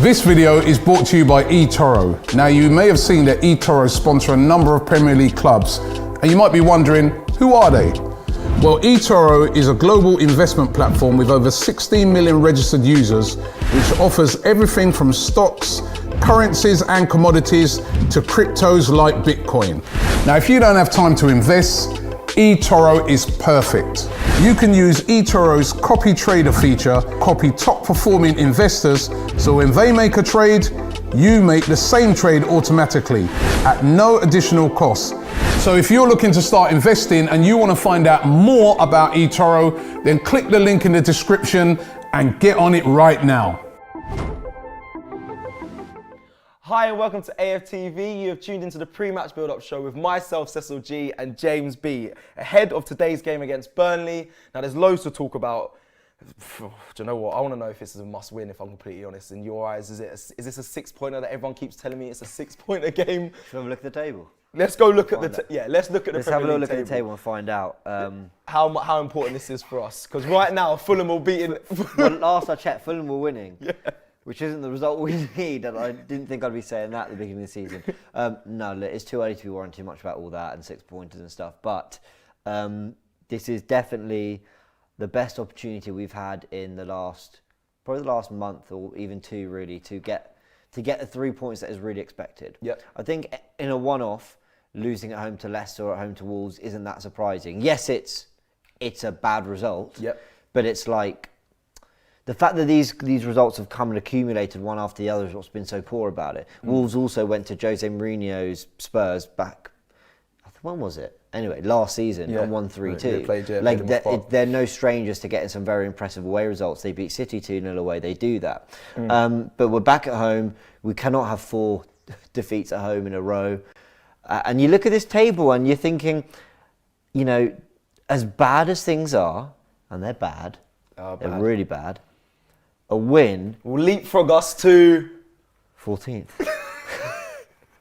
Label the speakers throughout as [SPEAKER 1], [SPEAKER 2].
[SPEAKER 1] This video is brought to you by eToro. Now, you may have seen that eToro sponsor a number of Premier League clubs, and you might be wondering, who are they? Well, eToro is a global investment platform with over 16 million registered users, which offers everything from stocks, currencies and commodities to cryptos like Bitcoin. Now, if you don't have time to invest, eToro is perfect. You can use eToro's CopyTrader feature, copy top performing investors, so when they make a trade, you make the same trade automatically at no additional cost. So if you're looking to start investing and you want to find out more about eToro, then click the link in the description and get on it right now.
[SPEAKER 2] Hi and welcome to AFTV. You have tuned into the pre-match build-up show with myself, Cecil Jee, and James B. Ahead of today's game against Burnley. Now there's loads to talk about. Do you know what? I want to know if this is a must-win, if I'm completely honest. In your eyes, is this a six-pointer that everyone keeps telling me it's a six-pointer game?
[SPEAKER 3] Should we have a look at the table?
[SPEAKER 2] Let's go look at let's look at the Premier League table.
[SPEAKER 3] Let's have a little look at the table and find out
[SPEAKER 2] how important this is for us. Because right now, Fulham will beat in.
[SPEAKER 3] Well, last I checked, Fulham were winning.
[SPEAKER 2] Yeah.
[SPEAKER 3] Which isn't the result we need, and I didn't think I'd be saying that at the beginning of the season. No, look, it's too early to be worrying too much about all that and six-pointers and stuff, but this is definitely the best opportunity we've had in probably the last month or even two, really, to get the 3 points that is really expected.
[SPEAKER 2] Yep.
[SPEAKER 3] I think in a one-off, losing at home to Leicester or at home to Wolves isn't that surprising. Yes, it's a bad result, but it's like, the fact that these results have come and accumulated one after the other is what's been so poor about it. Wolves also went to Jose Mourinho's Spurs back, when was it? Anyway, last season and won 3-2. They're no strangers to getting some very impressive away results. They beat City 2-0 away, they do that. But we're back at home. We cannot have 4 defeats at home in a row. And you look at this table and you're thinking, you know, as bad as things are, and they're bad, they're really bad, a win
[SPEAKER 2] will leapfrog us to
[SPEAKER 3] 14th.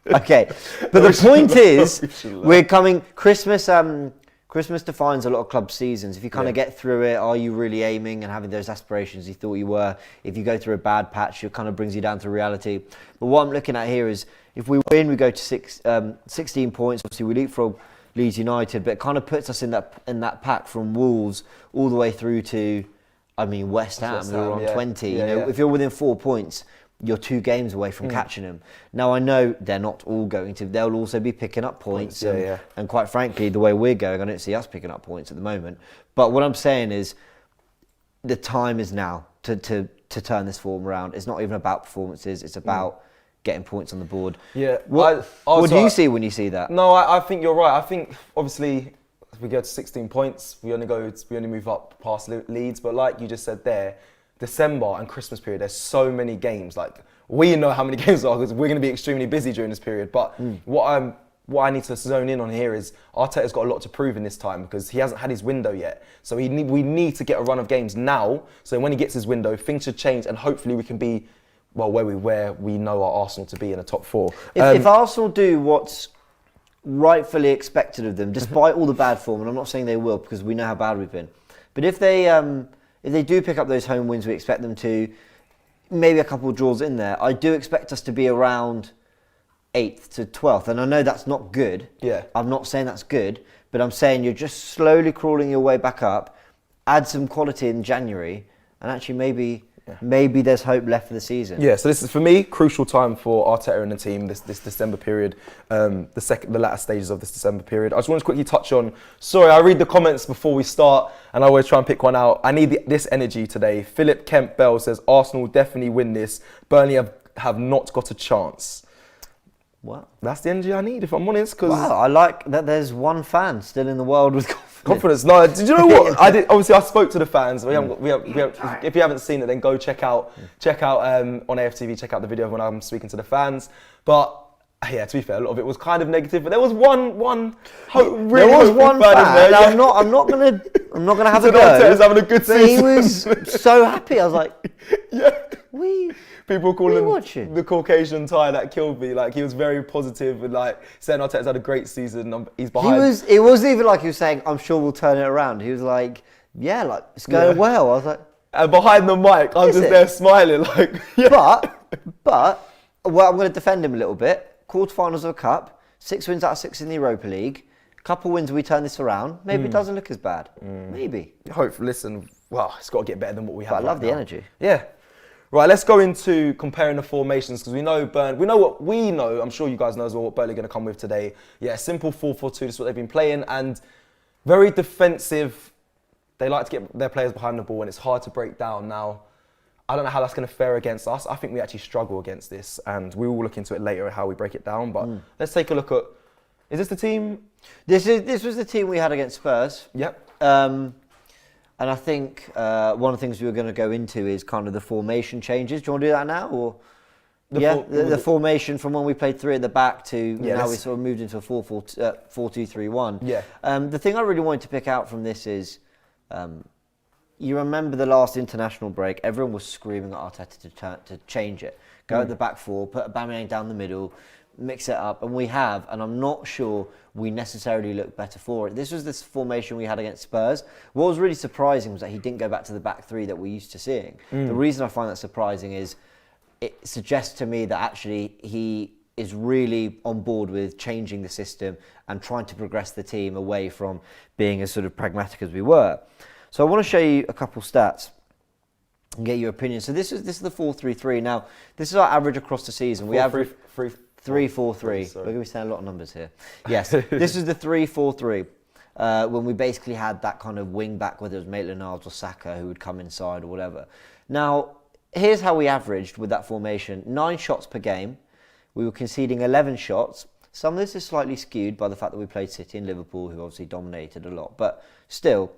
[SPEAKER 3] Okay, but the point is, we're coming. Christmas defines a lot of club seasons. If you kind of get through it, are you really aiming and having those aspirations you thought you were? If you go through a bad patch, it kind of brings you down to reality. But what I'm looking at here is, if we win, we go to 16 points. Obviously, we leapfrog Leeds United, but it kind of puts us in that pack from Wolves all the way through to, I mean, West Ham, who are on 20. If you're within 4 points, you're 2 games away from catching them. Now, I know they're not all going to. They'll also be picking up points. And quite frankly, the way we're going, I don't see us picking up points at the moment. But what I'm saying is, the time is now to turn this form around. It's not even about performances. It's about getting points on the board. Yeah. What do you see when you see that?
[SPEAKER 2] No, I think you're right. I think, obviously, we go to 16 points. We only move up past Leeds. But like you just said there, December and Christmas period, there's so many games. Like, we know how many games there are because we're going to be extremely busy during this period. But what I need to zone in on here is Arteta's got a lot to prove in this time because he hasn't had his window yet. So we need to get a run of games now. So when he gets his window, things should change and hopefully we can be, well, where we know our Arsenal to be in the top 4.
[SPEAKER 3] If Arsenal do what's rightfully expected of them, despite all the bad form, and I'm not saying they will because we know how bad we've been, but if they do pick up those home wins we expect them to, maybe a couple of draws in there, I do expect us to be around 8th to 12th. And I know that's not good. Yeah. I'm not saying that's good, but I'm saying you're just slowly crawling your way back up, add some quality in January, and actually maybe there's hope left for the season.
[SPEAKER 2] Yeah, so this is, for me, crucial time for Arteta and the team, this December period, the latter stages of this December period. I just want to quickly touch on, sorry, I read the comments before we start, and I always try and pick one out. I need this energy today. Philip Kemp Bell says, Arsenal definitely win this. Burnley have not got a chance.
[SPEAKER 3] Wow.
[SPEAKER 2] That's the energy I need, if I'm honest.
[SPEAKER 3] Wow, I like that there's one fan still in the world with
[SPEAKER 2] confidence. No, did you know what? Obviously, I spoke to the fans. If you haven't seen it, then go check out on AFTV. Check out the video when I'm speaking to the fans. But yeah, to be fair, a lot of it was kind of negative. But there was one fan.
[SPEAKER 3] There. I'm not gonna have a go.
[SPEAKER 2] He's having a good season.
[SPEAKER 3] He was so happy. I was like,
[SPEAKER 2] People call him the Caucasian tie that killed me. Like, he was very positive and like saying Arteta's had a great season. He's behind.
[SPEAKER 3] It wasn't even like he was saying, I'm sure we'll turn it around. He was like, yeah, like it's going well. I was like,
[SPEAKER 2] And behind the mic, I'm just there smiling like, yeah.
[SPEAKER 3] But, well, I'm going to defend him a little bit. Quarterfinals of a cup, 6 wins out of 6 in the Europa League. Couple wins, we turn this around. Maybe it doesn't look as bad. Maybe.
[SPEAKER 2] Listen, well, it's got to get better than what we have.
[SPEAKER 3] But I love the energy.
[SPEAKER 2] Yeah. Right, let's go into comparing the formations because we know what we know. I'm sure you guys know as well what Burnley are going to come with today. Yeah, simple 4-4-2. This is what they've been playing, and very defensive. They like to get their players behind the ball, and it's hard to break down. Now, I don't know how that's going to fare against us. I think we actually struggle against this, and we will look into it later how we break it down. But let's take a look at. Is this the team?
[SPEAKER 3] This was the team we had against Spurs.
[SPEAKER 2] Yep.
[SPEAKER 3] And I think one of the things we were going to go into is kind of the formation changes. Do you want to do that now, or the formation from when we played 3 at the back to now we sort of moved into a 4-2-3-1.
[SPEAKER 2] Yeah.
[SPEAKER 3] The thing I really wanted to pick out from this is, you remember the last international break, everyone was screaming at Arteta to change it, go at the back 4, put Aubameyang down the middle, mix it up, and we have, and I'm not sure we necessarily look better for it. This was this formation we had against Spurs. What was really surprising was that he didn't go back to the back 3 that we're used to seeing. The reason I find that surprising is it suggests to me that actually he is really on board with changing the system and trying to progress the team away from being as sort of pragmatic as we were. So I want to show you a couple stats and get your opinion. So this is the 4-3-3. Now, this is our average across the season. We have 3-4-3. We're going to be saying a lot of numbers here. Yes, this is the 3-4-3. When we basically had that kind of wing back, whether it was Maitland-Niles or Saka, who would come inside or whatever. Now, here's how we averaged with that formation. 9 shots per game. We were conceding 11 shots. Some of this is slightly skewed by the fact that we played City and Liverpool, who obviously dominated a lot. But still,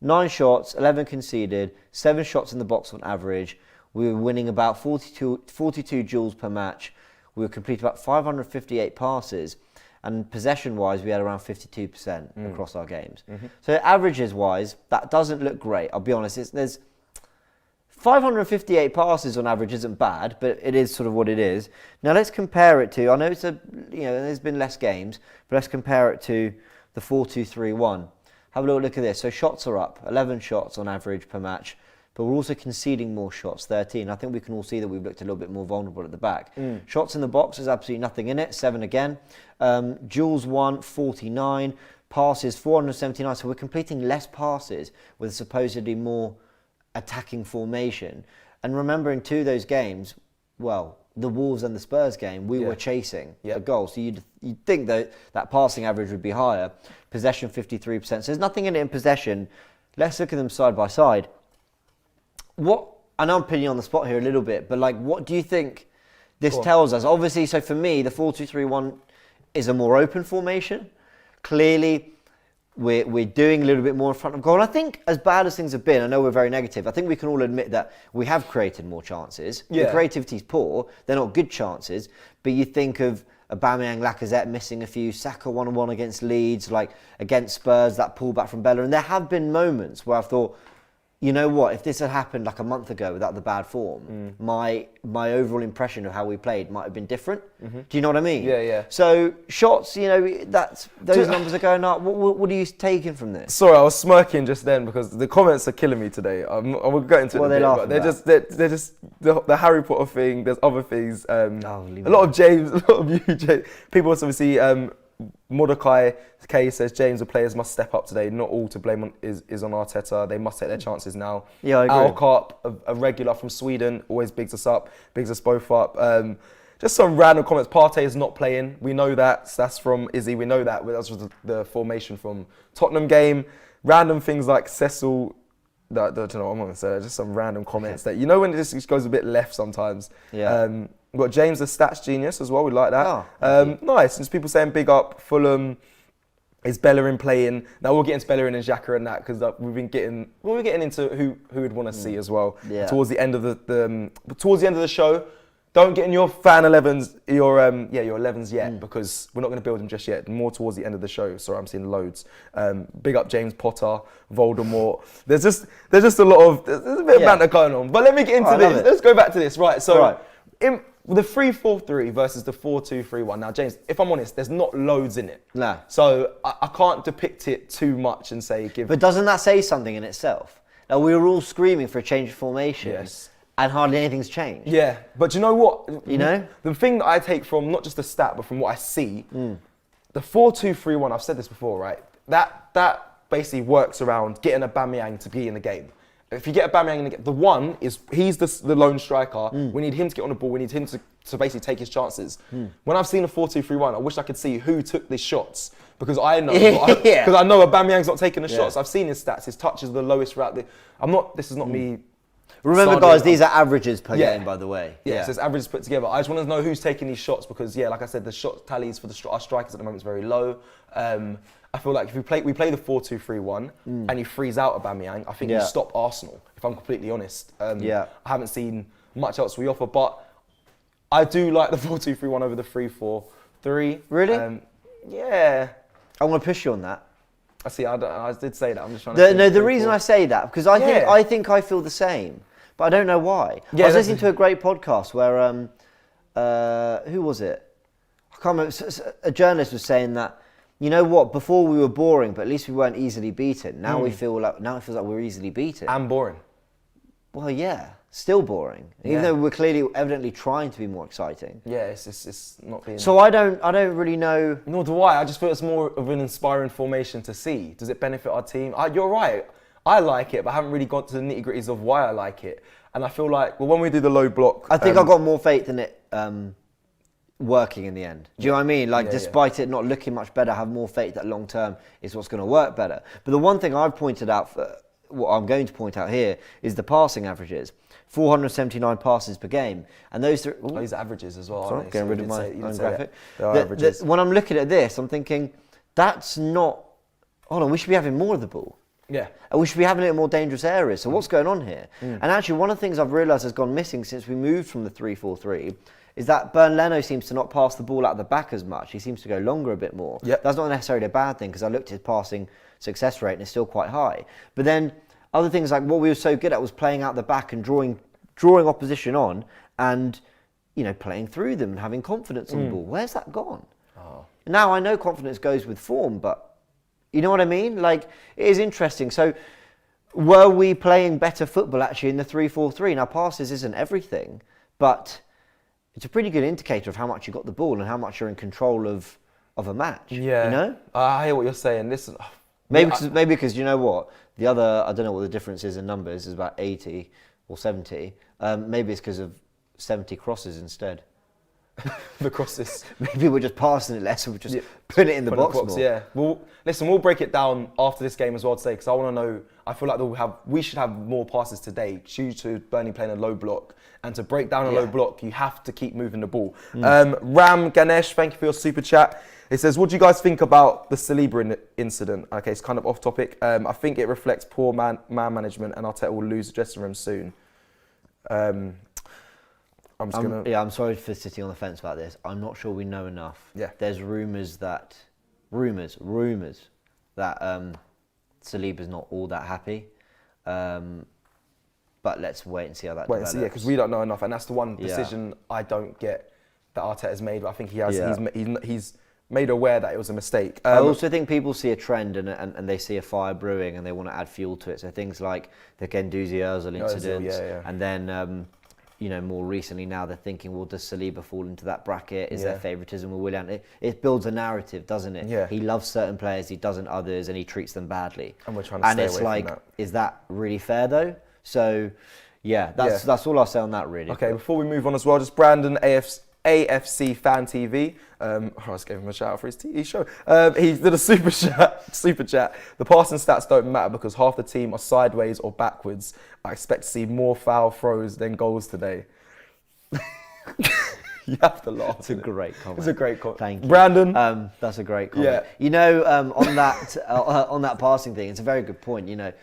[SPEAKER 3] 9 shots, 11 conceded, 7 shots in the box on average. We were winning about 42 duels per match. We were completing about 558 passes, and possession-wise, we had around 52% across our games. So averages-wise, that doesn't look great. I'll be honest. There's 558 passes on average isn't bad, but it is sort of what it is. Now let's compare it to. I know there's been less games, but let's compare it to the 4-2-3-1. Have a little look at this. So shots are up, 11 shots on average per match. But we're also conceding more shots, 13. I think we can all see that we've looked a little bit more vulnerable at the back. Shots in the box, there's absolutely nothing in it, 7 again. Duels won, 49. Passes, 479. So we're completing less passes with a supposedly more attacking formation. And remember, in 2 of those games, well, the Wolves and the Spurs game, we were chasing a goal. So you'd think that passing average would be higher. Possession, 53%. So there's nothing in it in possession. Let's look at them side by side. I know I'm putting you on the spot here a little bit, but what do you think this tells us? Obviously, so for me, the 4-2-3-1 is a more open formation. Clearly, we're doing a little bit more in front of goal. And I think, as bad as things have been, I know we're very negative, I think we can all admit that we have created more chances. The creativity's poor. They're not good chances. But you think of Aubameyang, Lacazette missing a few, Saka 1-on-1 against Leeds, against Spurs, that pullback from Bella. And there have been moments where I've thought, you know what, if this had happened a month ago without the bad form, my overall impression of how we played might have been different. Do you know what I mean?
[SPEAKER 2] Yeah.
[SPEAKER 3] So shots, those numbers are going up. What are you taking from this?
[SPEAKER 2] Sorry, I was smirking just then because the comments are killing me today. I will get into it. They're just the Harry Potter thing. There's other things. A lot of James, a lot of you, James. People also obviously. Mordecai K says James, the players must step up today. Not all to blame is on Arteta. They must take their chances now.
[SPEAKER 3] Yeah, I agree.
[SPEAKER 2] Alcarp, a regular from Sweden, always bigs us up, bigs us both up. Just some random comments. Partey is not playing. We know that. That's from Izzy. We know that. That was the formation from Tottenham game. Random things like Cecil. I don't know what I'm going to say. Just some random comments that, when it just goes a bit left sometimes.
[SPEAKER 3] Yeah.
[SPEAKER 2] We've got James, the stats genius as well. We like that.
[SPEAKER 3] Oh,
[SPEAKER 2] nice. There's people saying big up. Fulham. Is Bellerin playing? Now we'll get into Bellerin and Xhaka and that because we're getting into who we'd want to see as well.
[SPEAKER 3] Yeah.
[SPEAKER 2] Towards the end of the show. Don't get in your fan 11s, your 11s yet because we're not going to build them just yet. More towards the end of the show. Sorry, I'm seeing loads. Big up James Potter, Voldemort. There's a bit of banter going on. But let me get into this. Let's go back to this. Right. So in the 3-4-3 versus the 4-2-3-1. Now, James, if I'm honest, there's not loads in it.
[SPEAKER 3] No.
[SPEAKER 2] So I can't depict it too much and say
[SPEAKER 3] But doesn't that say something in itself? Like we were all screaming for a change of formation.
[SPEAKER 2] Yes.
[SPEAKER 3] And hardly anything's changed.
[SPEAKER 2] Yeah, but you know what?
[SPEAKER 3] You know?
[SPEAKER 2] The thing that I take from not just the stat, but from what I see, the 4-2-3-1, I've said this before, right? That basically works around getting Aubameyang to be in the game. If you get Aubameyang in the game, the one is, he's the lone striker. We need him to get on the ball. We need him to basically take his chances. When I've seen a 4-2-3-1, I wish I could see who took these shots. Because I know, because I know Aubameyang's not taking the shots. I've seen his stats. His touches are the lowest throughout the... this is not me...
[SPEAKER 3] Remember, guys, these are averages per game, by the way.
[SPEAKER 2] Yeah, so it's averages put together. I just want to know who's taking these shots because, yeah, like I said, the shot tallies for our strikers at the moment is very low. I feel like if we play the 4-2-3-1 and you freeze out Aubameyang, I think you stop Arsenal, if I'm completely honest. I haven't seen much else we offer, but I do like the 4-2-3-1 over the 3-4-3.
[SPEAKER 3] Really?
[SPEAKER 2] Yeah.
[SPEAKER 3] I want to push you on that.
[SPEAKER 2] I did say that. I'm just trying to...
[SPEAKER 3] The reason I say that, because I think I feel the same. But I don't know why. I was listening to a great podcast where, who was it? I can't remember. A journalist was saying that, you know what, before we were boring, but at least we weren't easily beaten. Now it feels like we're easily beaten.
[SPEAKER 2] And boring.
[SPEAKER 3] Well, yeah, still boring. Even though we're clearly, evidently trying to be more exciting.
[SPEAKER 2] Yeah, it's not being...
[SPEAKER 3] So I don't really know...
[SPEAKER 2] Nor do I. I just feel it's more of an inspiring formation to see. Does it benefit our team? You're right. I like it, but I haven't really got to the nitty-gritties of why I like it. And I feel like, well, when we do the low block...
[SPEAKER 3] I think I've got more faith in it working in the end. Do you know what I mean? Like, despite it not looking much better, I have more faith that long-term is what's going to work better. But the one thing I've pointed out, what I'm going to point out here, is the passing averages. 479 passes per game. And those are...
[SPEAKER 2] these are averages as well,
[SPEAKER 3] sorry,
[SPEAKER 2] aren't they?
[SPEAKER 3] getting rid of my own graphic.
[SPEAKER 2] Averages.
[SPEAKER 3] When I'm looking at this, I'm thinking, that's not... Hold on, we should be having more of the ball.
[SPEAKER 2] Yeah.
[SPEAKER 3] And we should be having it in more dangerous areas. So what's going on here? And actually, one of the things I've realised has gone missing since we moved from the 3-4-3 is that Burnley seems to not pass the ball out the back as much. He seems to go longer a bit more.
[SPEAKER 2] Yep.
[SPEAKER 3] That's not necessarily a bad thing because I looked at his passing success rate and it's still quite high. But then other things like what we were so good at was playing out the back and drawing opposition on and, you know, playing through them and having confidence on the ball. Where's that gone? Now I know confidence goes with form, but you know what I mean? Like, it is interesting. So, were we playing better football actually in the 3-4-3? Now, passes isn't everything, but it's a pretty good indicator of how much you got the ball and how much you're in control of a match.
[SPEAKER 2] Yeah.
[SPEAKER 3] You know?
[SPEAKER 2] I hear what you're saying. Listen,
[SPEAKER 3] maybe because you know what? The other, I don't know what the difference is in numbers, is about 80 or 70. Maybe it's because of 70 crosses instead.
[SPEAKER 2] The crosses.
[SPEAKER 3] Maybe we're just passing it less and we're just putting it in the box more.
[SPEAKER 2] Yeah. Well, listen, we'll break it down after this game as well today because I want to know. I feel like we should have more passes today due to Burnley playing a low block. And to break down a low block, you have to keep moving the ball. Ram Ganesh, thank you for your super chat. It says, what do you guys think about the Saliba incident? Okay, it's kind of off topic. I think it reflects poor man management and Arteta will lose the dressing room soon.
[SPEAKER 3] I'm sorry for sitting on the fence about this. I'm not sure we know enough.
[SPEAKER 2] Yeah.
[SPEAKER 3] There's rumours that Saliba's not all that happy. But let's wait and see how that develops.
[SPEAKER 2] Yeah, because we don't know enough, and that's the one decision I don't get that Arteta's made. But I think he has. Yeah. He's made aware that it was a mistake.
[SPEAKER 3] I also think people see a trend and they see a fire brewing and they want to add fuel to it. So things like the Guendouzi Özil incident, and then more recently now they're thinking, well, does Saliba fall into that bracket? Is there favouritism with Willian? It builds a narrative, doesn't it?
[SPEAKER 2] Yeah.
[SPEAKER 3] He loves certain players, he doesn't others, and he treats them badly.
[SPEAKER 2] And we're trying to stay away from that.
[SPEAKER 3] And it's like, is that really fair though? So, that's all I'll say on that really.
[SPEAKER 2] Okay, before we move on as well, just Brandon AFC Fan TV. I just gave him a shout out for his TV show. He did a super chat. The passing stats don't matter because half the team are sideways or backwards. I expect to see more foul throws than goals today. You have to laugh.
[SPEAKER 3] It's a great comment.
[SPEAKER 2] It's a great comment.
[SPEAKER 3] Thank you,
[SPEAKER 2] Brandon.
[SPEAKER 3] That's a great comment.
[SPEAKER 2] Yeah.
[SPEAKER 3] You know, on that passing thing, it's a very good point. You know,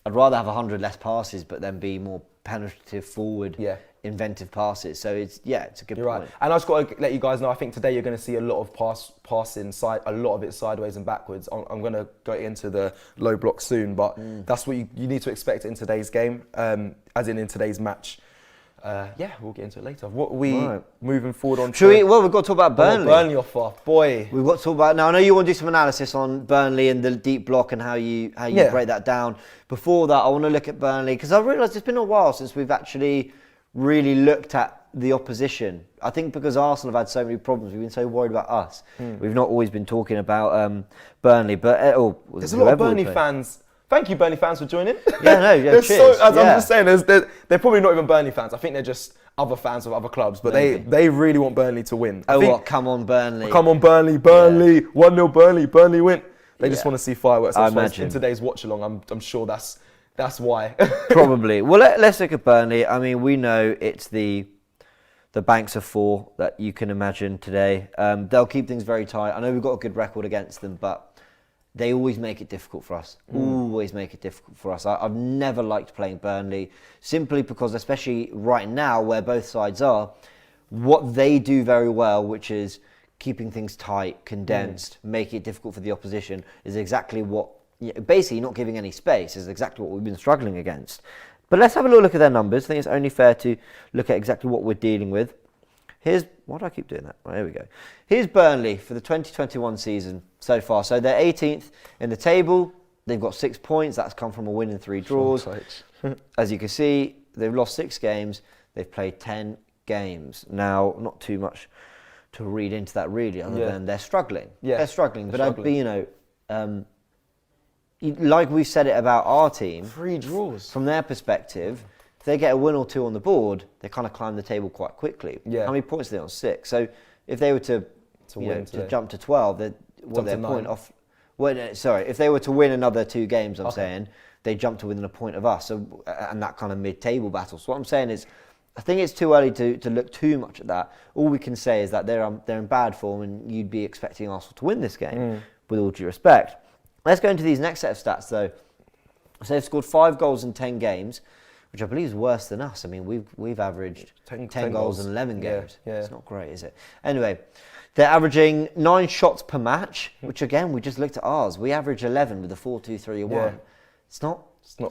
[SPEAKER 3] I'd rather have 100 less passes, but then be more penetrative, forward, inventive passes. So it's a good point.
[SPEAKER 2] Right. And I just got to let you guys know, I think today you're going to see a lot of passing, a lot of it sideways and backwards. I'm going to go into the low block soon, but that's what you need to expect in today's game, as in today's match. yeah, we'll get into it later. What are we moving forward on?
[SPEAKER 3] Well, we've got to talk about Burnley.
[SPEAKER 2] Burnley offer, boy.
[SPEAKER 3] We've got to talk about. Now I know you want to do some analysis on Burnley and the deep block and how you break that down. Before that, I want to look at Burnley because I realised it's been a while since we've actually really looked at the opposition. I think because Arsenal have had so many problems, we've been so worried about us. We've not always been talking about Burnley, but
[SPEAKER 2] there's a lot of Burnley fans. Thank you, Burnley fans, for joining.
[SPEAKER 3] Cheers.
[SPEAKER 2] I'm just saying, they're probably not even Burnley fans. I think they're just other fans of other clubs, but they really want Burnley to win.
[SPEAKER 3] Come on, Burnley.
[SPEAKER 2] Come on, Burnley. 1-0 Burnley. Burnley win. They just want to see fireworks.
[SPEAKER 3] I imagine.
[SPEAKER 2] In today's watch along, I'm sure that's why.
[SPEAKER 3] Probably. Well, let's look at Burnley. I mean, we know it's the banks of 4 that you can imagine today. They'll keep things very tight. I know we've got a good record against them, but they always make it difficult for us. Always make it difficult for us. I've never liked playing Burnley simply because, especially right now where both sides are, what they do very well, which is keeping things tight, condensed, making it difficult for the opposition, is exactly what, basically not giving any space, is exactly what we've been struggling against. But let's have a little look at their numbers. I think it's only fair to look at exactly what we're dealing with. Why do I keep doing that? Right, here we go. Here's Burnley for the 2021 season so far. So they're 18th in the table. They've got 6 points. That's come from a win and 3 draws. As you can see, they've lost 6 games. They've played 10 games. Now, not too much to read into that really, other than they're struggling. Yeah, they're struggling. Like we said it about our team,
[SPEAKER 2] 3 draws.
[SPEAKER 3] From their perspective, if they get a win or 2 on the board, they kind of climb the table quite quickly. Yeah. How many points are they on? 6. So if they were to jump to 12, they're a point off. Well, sorry, if they were to win another 2 games, I'm saying, they jump to within a point of us. So, and that kind of mid-table battle. So what I'm saying is, I think it's too early to look too much at that. All we can say is that they're in bad form, and you'd be expecting Arsenal to win this game, with all due respect. Let's go into these next set of stats, though. So they've scored 5 goals in 10 games, which I believe is worse than us. I mean, we've averaged 10 goals in 11 games. Yeah. It's not great, is it? Anyway, they're averaging 9 shots per match, which again, we just looked at ours. We average 11 with a 4-2-3-1. Yeah. It's not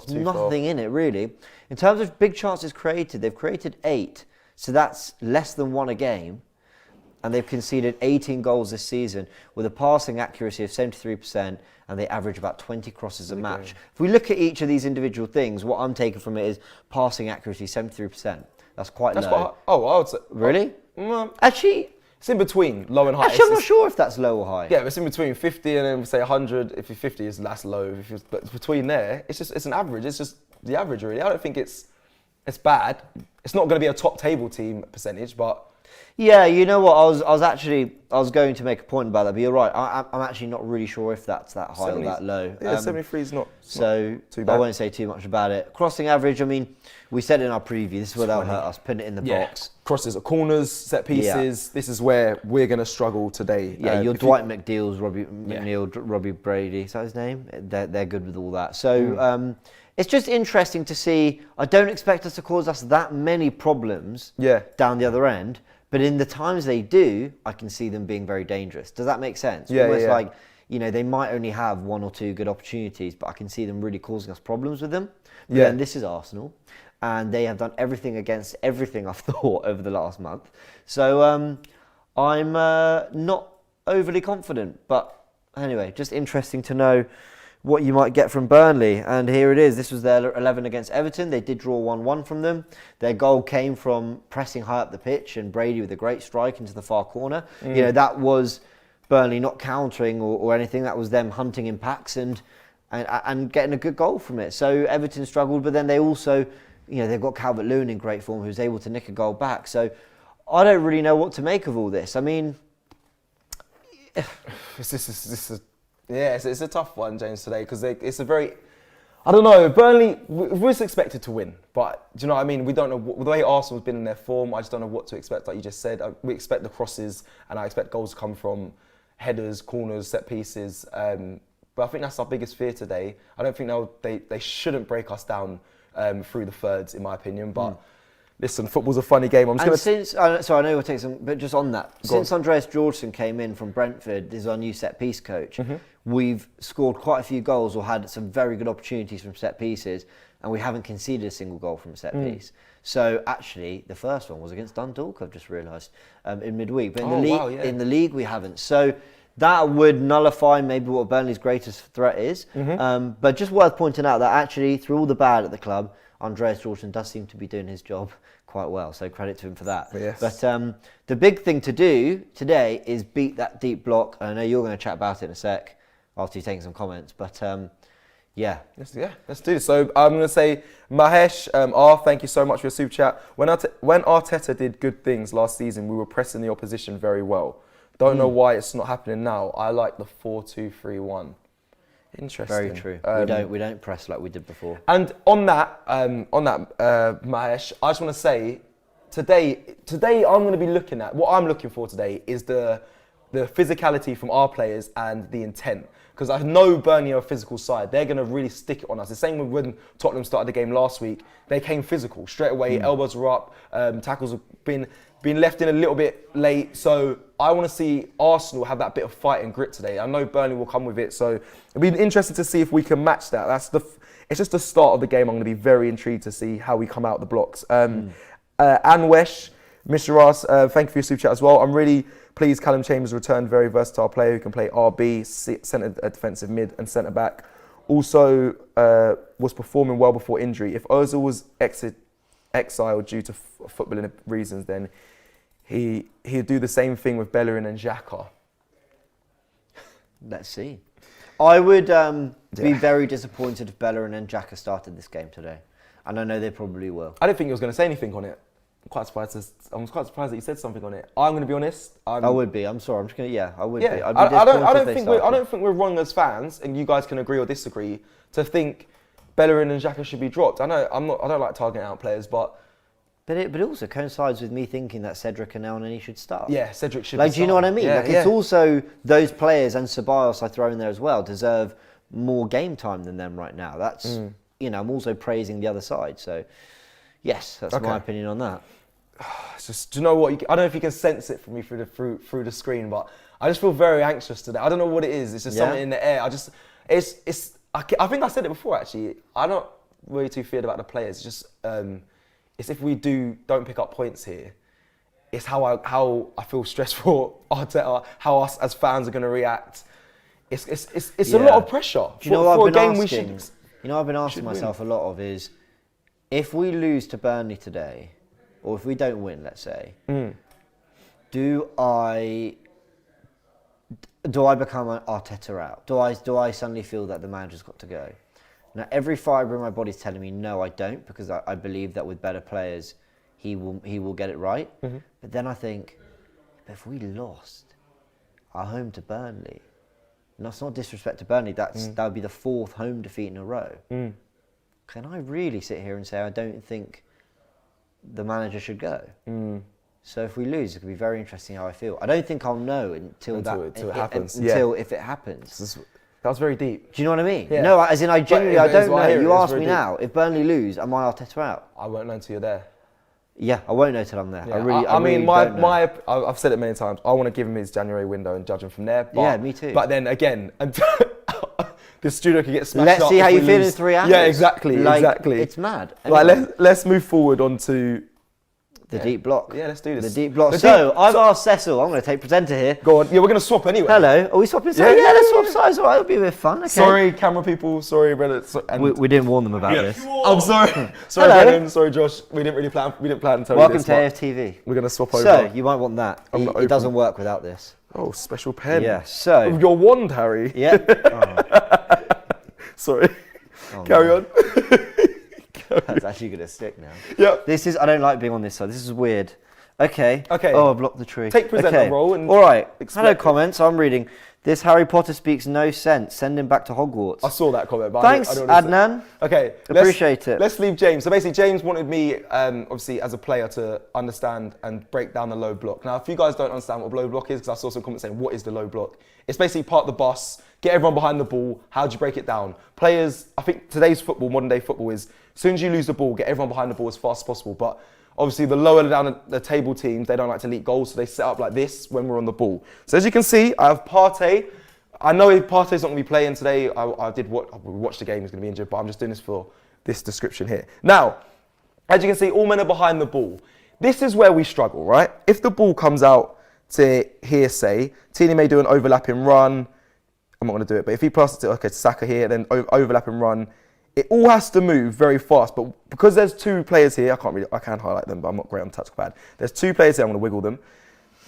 [SPEAKER 3] too nothing far in it, really. In terms of big chances created, they've created 8. So that's less than 1 a game. And they've conceded 18 goals this season with a passing accuracy of 73%, and they average about 20 crosses a match. If we look at each of these individual things, what I'm taking from it is passing accuracy 73%. That's quite low.
[SPEAKER 2] I would say.
[SPEAKER 3] Really? Actually,
[SPEAKER 2] it's in between low and high.
[SPEAKER 3] Actually, I'm not sure if that's low or high.
[SPEAKER 2] Yeah, it's in between 50 and then say 100. If you're 50, that's low. But between there, it's an average. It's just the average, really. I don't think it's bad. It's not going to be a top table team percentage, but.
[SPEAKER 3] Yeah, you know what? I was going to make a point about that, but you're right. I'm actually not really sure if that's that high or that low.
[SPEAKER 2] Yeah, 73 is not
[SPEAKER 3] too bad. I won't say too much about it. Crossing average, I mean, we said in our preview, this is where they'll hurt us, putting it in the box.
[SPEAKER 2] Crosses at corners, set pieces. This is where we're going to struggle today.
[SPEAKER 3] Yeah, your Dwight McNeil's, McNeil, Robbie Brady, is that his name? They're good with all that. So it's just interesting to see. I don't expect us to cause us that many problems down the other end. But in the times they do, I can see them being very dangerous. Does that make sense? Almost like, they might only have 1 or 2 good opportunities, but I can see them really causing us problems with them. But then this is Arsenal, and they have done everything against everything I've thought over the last month. So I'm not overly confident. But anyway, just interesting to know what you might get from Burnley. And here it is. This was their 11 against Everton. They did draw 1-1 from them. Their goal came from pressing high up the pitch and Brady with a great strike into the far corner. That was Burnley not countering or anything. That was them hunting in packs and getting a good goal from it. So Everton struggled, but then they also, they've got Calvert-Lewin in great form who's able to nick a goal back. So I don't really know what to make of all this. I mean,
[SPEAKER 2] it's a tough one, James, today, because it's a very, I don't know, Burnley, we're expected to win, but do you know what I mean? We don't know, the way Arsenal's been in their form, I just don't know what to expect, like you just said. We expect the crosses, and I expect goals to come from headers, corners, set pieces, but I think that's our biggest fear today. I don't think they shouldn't break us down through the thirds, in my opinion, but listen, football's a funny game. I know
[SPEAKER 3] you'll take some, but just on that, since Andreas Georgeson came in from Brentford, is our new set piece coach, we've scored quite a few goals or had some very good opportunities from set pieces, and we haven't conceded a single goal from a set piece. So actually, the first one was against Dundalk, I've just realised, in midweek. But in the league, we haven't. So that would nullify maybe what Burnley's greatest threat is. But just worth pointing out that actually, through all the bad at the club, Andreas Jordan does seem to be doing his job quite well. So credit to him for that.
[SPEAKER 2] Yes.
[SPEAKER 3] But the big thing to do today is beat that deep block. I know you're going to chat about it in a sec after you've taken some comments. But yeah.
[SPEAKER 2] Let's do this. So I'm going to say, Mahesh, thank you so much for your super chat. When Arteta did good things last season, we were pressing the opposition very well. Don't know why it's not happening now. I like the 4-2-3-1. Interesting.
[SPEAKER 3] Very true. We don't press like we did before.
[SPEAKER 2] And on that, Mahesh, I just want to say, today I'm going to be looking at, what I'm looking for today is the physicality from our players and the intent. Because I know Burnley are a physical side. They're going to really stick it on us. The same with when Tottenham started the game last week. They came physical straight away. Elbows were up. Tackles have been left in a little bit late. So I want to see Arsenal have that bit of fight and grit today. I know Burnley will come with it. So it'll be interesting to see if we can match that. It's just the start of the game. I'm going to be very intrigued to see how we come out the blocks. Anwesh, Mr. Ross, thank you for your super chat as well. I'm really pleased Callum Chambers returned, very versatile player who can play RB, centre defensive mid and centre back. Also was performing well before injury. If Ozil was exiled due to footballing reasons, then he'd do the same thing with Bellerin and Xhaka.
[SPEAKER 3] Let's see. I would be very disappointed if Bellerin and Xhaka started this game today. And I know they probably will.
[SPEAKER 2] I didn't think he was going to say anything on it. I'm quite surprised that you said something on it. I'm going to be honest.
[SPEAKER 3] I would be. I'm sorry. I'm just going to. Yeah, I would be.
[SPEAKER 2] I don't think we're wrong as fans, and you guys can agree or disagree to think Bellerin and Xhaka should be dropped. I know. I don't like targeting out players, but
[SPEAKER 3] it also coincides with me thinking that Cedric and Elneny should start.
[SPEAKER 2] Yeah, Cedric should.
[SPEAKER 3] Do you know what I mean? It's also those players and Ceballos I throw in there as well deserve more game time than them right now. That's I'm also praising the other side. So yes, that's my opinion on that.
[SPEAKER 2] It's just, do you know what? I don't know if you can sense it from me through the screen, but I just feel very anxious today. I don't know what it is. It's just something in the air. I think I said it before actually. I'm not really too feared about the players. It's just it's if we don't pick up points here, it's how I feel stressed for Arteta, how us as fans are going to react. It's a lot of pressure for a game we should.
[SPEAKER 3] You know, I've been asking myself a lot of is, if we lose to Burnley today, or if we don't win, let's say, do I become an Arteta out? Do I suddenly feel that the manager's got to go? Now, every fibre in my body is telling me no, I don't, because I believe that with better players, he will get it right. But then I think, if we lost our home to Burnley, and that's not disrespect to Burnley, that would be the 4th home defeat in a row. Can I really sit here and say I don't think the manager should go? So if we lose, it could be very interesting how I feel. I don't think I'll know until it happens. If it happens.
[SPEAKER 2] That was very deep.
[SPEAKER 3] Do you know what I mean?
[SPEAKER 2] Yeah.
[SPEAKER 3] No, as in I genuinely, I don't know. You ask me now, if Burnley lose, am I Arteta out?
[SPEAKER 2] I won't know until you're there.
[SPEAKER 3] Yeah, I won't know till I'm there.
[SPEAKER 2] Yeah. I've said it many times. I want to give him his January window and judge him from there. But,
[SPEAKER 3] yeah, me too.
[SPEAKER 2] But then again, the studio could get smashed up.
[SPEAKER 3] Let's see how you feel in 3 hours.
[SPEAKER 2] Yeah, exactly.
[SPEAKER 3] It's mad. Anyway.
[SPEAKER 2] Let's move forward onto
[SPEAKER 3] the deep block.
[SPEAKER 2] Yeah, let's do this.
[SPEAKER 3] The deep block. I've asked Cecil. I'm going to take presenter here.
[SPEAKER 2] Go on. Yeah, we're going to swap anyway.
[SPEAKER 3] Hello. Are we swapping sides? Yeah, let's swap sides. All right, it'll be a bit of fun. Okay.
[SPEAKER 2] Sorry, camera people. Sorry, brother.
[SPEAKER 3] We didn't warn them about this.
[SPEAKER 2] I'm sorry. Sorry, Brendan. Sorry, Josh. We didn't plan to tell
[SPEAKER 3] Welcome
[SPEAKER 2] you this.
[SPEAKER 3] Welcome to AFTV.
[SPEAKER 2] We're going to swap over.
[SPEAKER 3] So, you might want that. It doesn't work without this.
[SPEAKER 2] Oh, special pen.
[SPEAKER 3] Yeah, so.
[SPEAKER 2] With your wand, Harry.
[SPEAKER 3] Yeah.
[SPEAKER 2] Sorry. Carry on.
[SPEAKER 3] That's actually going to stick now.
[SPEAKER 2] Yeah.
[SPEAKER 3] I don't like being on this side. This is weird. Okay. Oh, I blocked the tree.
[SPEAKER 2] Take presenter role and
[SPEAKER 3] all right. Hello, comments. I'm reading. This Harry Potter speaks no sense. Send him back to Hogwarts.
[SPEAKER 2] I saw that comment. But
[SPEAKER 3] thanks, Adnan.
[SPEAKER 2] Okay.
[SPEAKER 3] Appreciate it.
[SPEAKER 2] Let's leave James. So basically, James wanted me, obviously, as a player to understand and break down the low block. Now, if you guys don't understand what low block is, because I saw some comments saying, what is the low block? It's basically park the bus, get everyone behind the ball. How do you break it down? Players, I think today's football, modern day football is, as soon as you lose the ball, get everyone behind the ball as fast as possible. But obviously, the lower down the table teams, they don't like to leak goals, so they set up like this when we're on the ball. So as you can see, I have Partey. I know Partey's not going to be playing today. I watched the game, he's going to be injured, but I'm just doing this for this description here. Now, as you can see, all men are behind the ball. This is where we struggle, right? If the ball comes out to here, say, Tini may do an overlapping run. I'm not going to do it, but if he passes it to Saka here, then overlap and run, it all has to move very fast. But because there's two players here, I can highlight them, but I'm not great on touchpad. There's two players here, I'm going to wiggle them.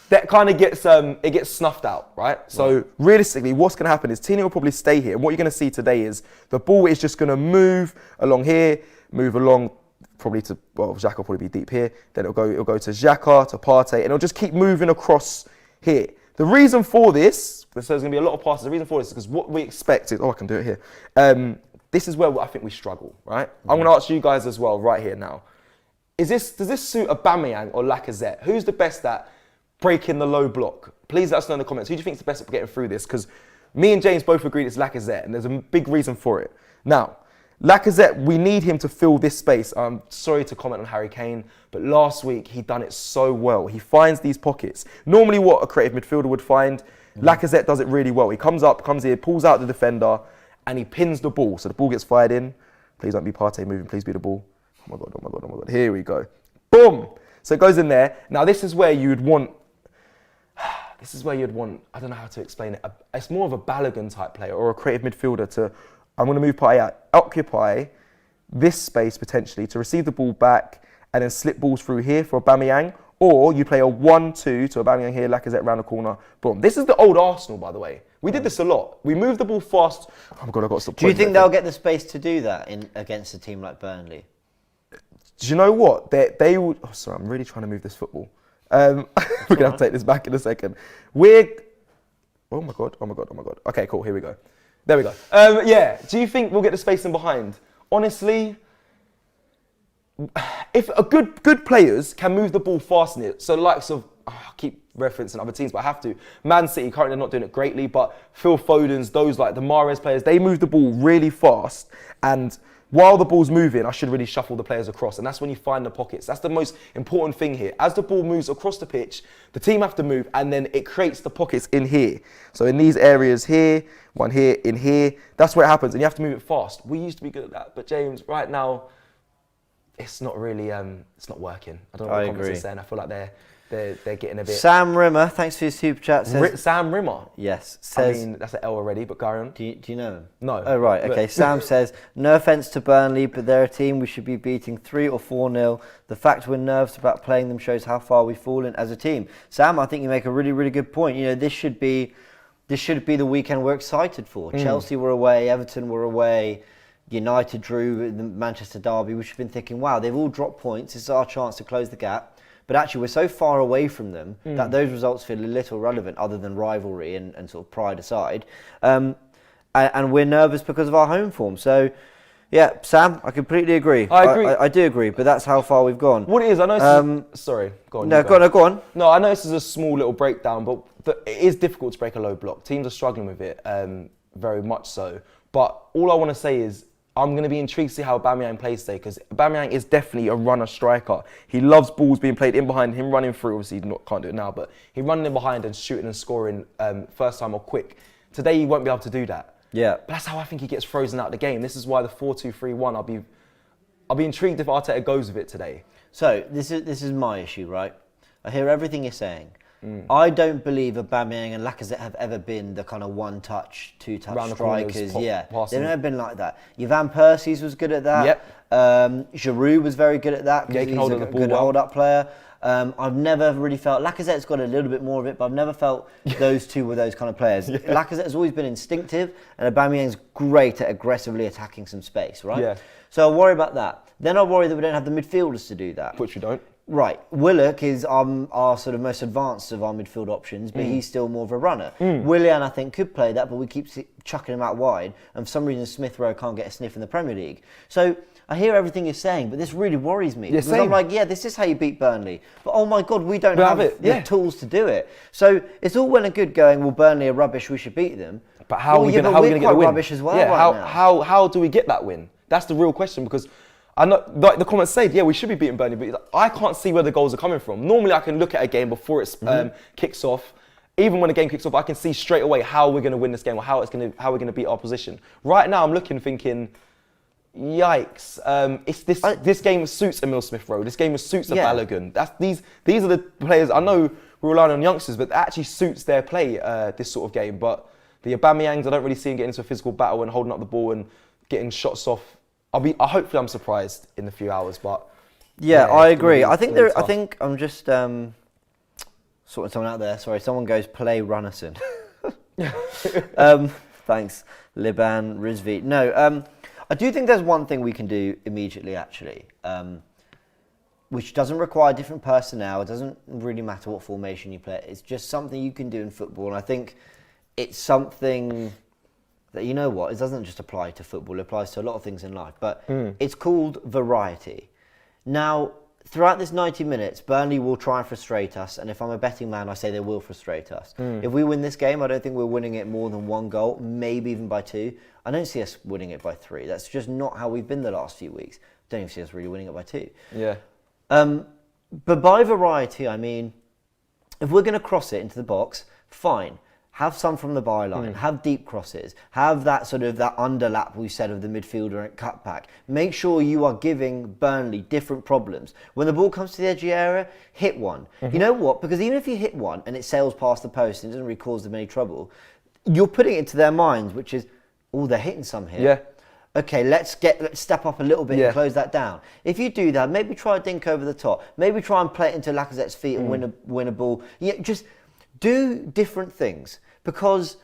[SPEAKER 2] That kind of gets it gets snuffed out, right? So realistically, what's going to happen is Tini will probably stay here. And what you're going to see today is the ball is just going to move along here, move along probably to, well, Xhaka will probably be deep here. Then it'll go to Xhaka, to Partey, and it'll just keep moving across here. The reason for this, so there's going to be a lot of passes. The reason for this is because what we expect is, I can do it here. This is where I think we struggle, right? I'm going to ask you guys as well, right here now. Does this suit Aubameyang or Lacazette? Who's the best at breaking the low block? Please let us know in the comments. Who do you think is the best at getting through this? Because me and James both agreed it's Lacazette, and there's a big reason for it. Now, Lacazette, we need him to fill this space. I'm sorry to comment on Harry Kane, but last week he done it so well. He finds these pockets. Normally what a creative midfielder would find, Lacazette does it really well. He comes here, pulls out the defender, and he pins the ball. So the ball gets fired in. Please don't be Partey moving, please be the ball. Oh my God, oh my God, oh my God. Here we go. Boom! So it goes in there. Now this is where you'd want, I don't know how to explain it. It's more of a Balogun type player or a creative midfielder to, I'm going to move Partey out, occupy this space potentially to receive the ball back and then slip balls through here for Aubameyang, or you play a 1-2 to Aubameyang here, Lacazette around the corner, boom. This is the old Arsenal, by the way. We did this a lot. We moved the ball fast. Oh my God, I've got to stop.
[SPEAKER 3] Do you think they'll get the space to do that against a team like Burnley?
[SPEAKER 2] Do you know what? They would, oh sorry, I'm really trying to move this football. We're going to have to take this back in a second. Oh my God. Okay, cool, here we go. There we go. Yeah, do you think we'll get the space in behind? Honestly, if a good players can move the ball fast in it, so the likes of, I keep referencing other teams, but I have to. Man City, currently they're not doing it greatly, but Phil Foden's, those like the Mahrez players, they move the ball really fast, and while the ball's moving, I should really shuffle the players across, and that's when you find the pockets. That's the most important thing here. As the ball moves across the pitch, the team have to move, and then it creates the pockets in here. So in these areas here, one here, in here, that's where it happens, and you have to move it fast. We used to be good at that, but James, right now, it's not really, it's not working. I don't know what the comments are saying. I feel like they're getting a bit.
[SPEAKER 3] Sam Rimmer, thanks for your super chat. Says,
[SPEAKER 2] Sam Rimmer?
[SPEAKER 3] Yes. Says,
[SPEAKER 2] I mean, that's an L already, but carry on.
[SPEAKER 3] Do you know him?
[SPEAKER 2] No.
[SPEAKER 3] Oh, right, okay. Sam says, no offence to Burnley, but they're a team we should be beating 3 or 4-0. The fact we're nervous about playing them shows how far we've fallen as a team. Sam, I think you make a really, really good point. You know, this should be the weekend we're excited for. Chelsea were away, Everton were away, United drew the Manchester derby. We should have been thinking, wow, they've all dropped points. This is our chance to close the gap. But actually, we're so far away from them that those results feel a little relevant, other than rivalry and sort of pride aside. And we're nervous because of our home form. So, yeah, Sam, I completely agree.
[SPEAKER 2] I agree.
[SPEAKER 3] I do agree, but that's how far we've gone.
[SPEAKER 2] What it is, I know. Sorry, go on.
[SPEAKER 3] No, go on.
[SPEAKER 2] No, I know this is a small little breakdown, but it is difficult to break a low block. Teams are struggling with it, very much so. But all I want to say is, I'm going to be intrigued to see how Aubameyang plays today, because Aubameyang is definitely a runner striker. He loves balls being played in behind, him running through. Obviously, he can't do it now, but he running in behind and shooting and scoring first time or quick. Today, he won't be able to do that. Yeah. But that's how I think he gets frozen out of the game. This is why the 4-2-3-1, I'll be intrigued if Arteta goes with it today.
[SPEAKER 3] So, this is my issue, right? I hear everything you're saying. I don't believe Aubameyang and Lacazette have ever been the kind of one-touch, two-touch strikers. They've never been like that. Van Persie's was good at that. Yep. Giroud was very good at that because he's a good hold-up player. I've never really felt Lacazette's got a little bit more of it, but I've never felt those two were those kind of players. Lacazette has always been instinctive, and Aubameyang's great at aggressively attacking some space, right? Yeah. So I worry about that. Then I worry that we don't have the midfielders to do that.
[SPEAKER 2] Which we don't.
[SPEAKER 3] Right, Willock is our sort of most advanced of our midfield options, but he's still more of a runner. Willian, I think, could play that, but we keep chucking him out wide, and for some reason Smith Rowe can't get a sniff in the Premier League. So I hear everything you're saying, but this really worries me. Because I'm like, this is how you beat Burnley, but oh my God, we don't have the tools to do it. So it's all well and good going, well, Burnley are rubbish, we should beat them.
[SPEAKER 2] But how are we going to get the win?
[SPEAKER 3] Rubbish as well right
[SPEAKER 2] now. How do we get that win? That's the real question, because I know, like the comments say, we should be beating Burnley, but I can't see where the goals are coming from. Normally, I can look at a game before it kicks off. Even when the game kicks off, I can see straight away how we're going to win this game or how we're going to beat our opposition. Right now, I'm looking, thinking, yikes. This game suits Emil Smith Rowe. This game suits a Balogun. These are the players. I know we're relying on youngsters, but it actually suits their play, this sort of game. But the Aubameyangs, I don't really see him getting into a physical battle and holding up the ball and getting shots off. Hopefully I'm surprised in a few hours, but
[SPEAKER 3] yeah, I agree. I think
[SPEAKER 2] tough.
[SPEAKER 3] I'm just sorting someone out there. Sorry, someone goes play Runnison. Thanks, Liban Rizvi. No, I do think there's one thing we can do immediately, actually, which doesn't require different personnel. It doesn't really matter what formation you play. It's just something you can do in football, and I think it's something that, you know what, it doesn't just apply to football. It applies to a lot of things in life, but it's called variety. Now, throughout this 90 minutes, Burnley will try and frustrate us, and if I'm a betting man, I say they will frustrate us. If we win this game, I don't think we're winning it more than 1 goal, maybe even by 2. I don't see us winning it by 3. That's just not how we've been the last few weeks. Don't even see us really winning it by 2.
[SPEAKER 2] Yeah.
[SPEAKER 3] But by variety, I mean, if we're going to cross it into the box, fine. Have some from the byline, have deep crosses, have that sort of that underlap we said of the midfielder and cutback. Make sure you are giving Burnley different problems. When the ball comes to the edgy area, hit one. You know what? Because even if you hit one and it sails past the post and it doesn't really cause them any trouble, you're putting it into their minds, which is, oh, they're hitting some here.
[SPEAKER 2] Yeah.
[SPEAKER 3] Okay, let's step up a little bit and close that down. If you do that, maybe try a dink over the top. Maybe try and play it into Lacazette's feet and win a ball. Yeah, just do different things. Because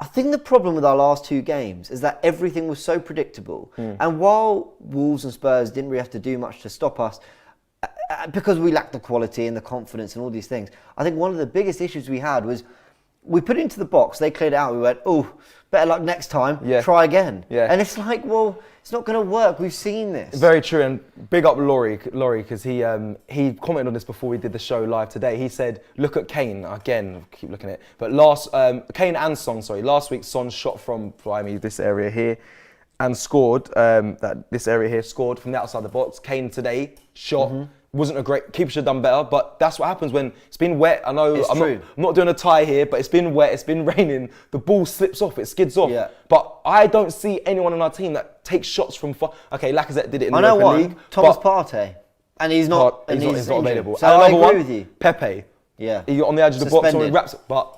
[SPEAKER 3] I think the problem with our last 2 games is that everything was so predictable. And while Wolves and Spurs didn't really have to do much to stop us, because we lacked the quality and the confidence and all these things, I think one of the biggest issues we had was we put it into the box, they cleared it out, we went, oh, better luck next time, try again.
[SPEAKER 2] Yeah.
[SPEAKER 3] And it's like, well, it's not going to work. We've seen this.
[SPEAKER 2] Very true, and big up Laurie, because he commented on this before we did the show live today. He said, look at Kane, again, keep looking at it, but Kane and Son, last week Son shot from this area here and scored, this area here scored from the outside the box. Kane today shot. Wasn't a great, keeper should have done better, but that's what happens when it's been wet. I know I'm not doing a tie here, but it's been wet, it's been raining, the ball slips off, it skids off. Yeah. But I don't see anyone on our team that takes shots from far. Okay, Lacazette did it in the Europa League.
[SPEAKER 3] Thomas Partey. And he's not
[SPEAKER 2] available.
[SPEAKER 3] So
[SPEAKER 2] and
[SPEAKER 3] I agree with you.
[SPEAKER 2] Pepe.
[SPEAKER 3] Yeah.
[SPEAKER 2] He got on the edge of the box and he wraps it. But